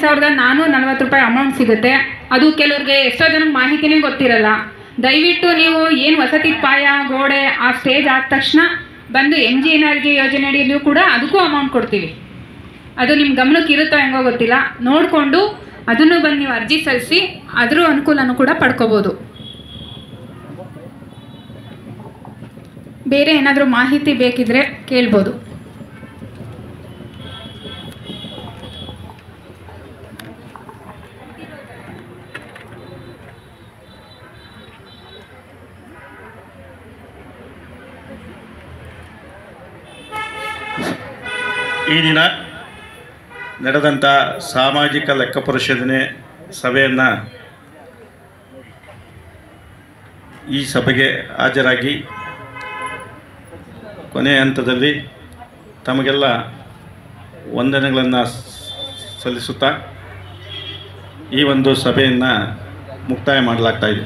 8,440 ರೂಪಾಯಿ ಅಮೌಂಟ್ ಸಿಗುತ್ತೆ. ಅದು ಕೆಲವ್ರಿಗೆ ಎಷ್ಟೋ ಜನಕ್ಕೆ ಮಾಹಿತಿನೇ ಗೊತ್ತಿರಲ್ಲ. ದಯವಿಟ್ಟು ನೀವು ಏನು ವಸತಿ ಪಾಯ ಗೋಡೆ ಆ ಸ್ಟೇಜ್ ಆದ ತಕ್ಷಣ ಬಂದು MGNRG ಯೋಜನೆ ಅಡಿಯಲ್ಲೂ ಕೂಡ ಅದಕ್ಕೂ ಅಮೌಂಟ್ ಕೊಡ್ತೀವಿ. ಅದು ನಿಮ್ಮ ಗಮನಕ್ಕೆ ಇರುತ್ತೋ ಹೆಂಗೋ ಗೊತ್ತಿಲ್ಲ, ನೋಡಿಕೊಂಡು ಅದನ್ನು ಬಂದು ನೀವು ಅರ್ಜಿ ಸಲ್ಲಿಸಿ ಅದ್ರ ಅನುಕೂಲನೂ ಕೂಡ ಪಡ್ಕೋಬೋದು. ಬೇರೆ ಏನಾದರೂ ಮಾಹಿತಿ ಬೇಕಿದ್ರೆ ಕೇಳ್ಬೋದು. ಈ ದಿನ ನಡೆದಂಥ ಸಾಮಾಜಿಕ ಲೆಕ್ಕ ಪರಿಶೋಧನೆ ಸಭೆಯನ್ನು ಈ ಸಭೆಗೆ ಹಾಜರಾಗಿ ಕೊನೆಯ ಹಂತದಲ್ಲಿ ತಮಗೆಲ್ಲ ವಂದನೆಗಳನ್ನು ಸಲ್ಲಿಸುತ್ತಾ ಈ ಒಂದು ಸಭೆಯನ್ನು ಮುಕ್ತಾಯ ಮಾಡಲಾಗ್ತಾಯಿದೆ.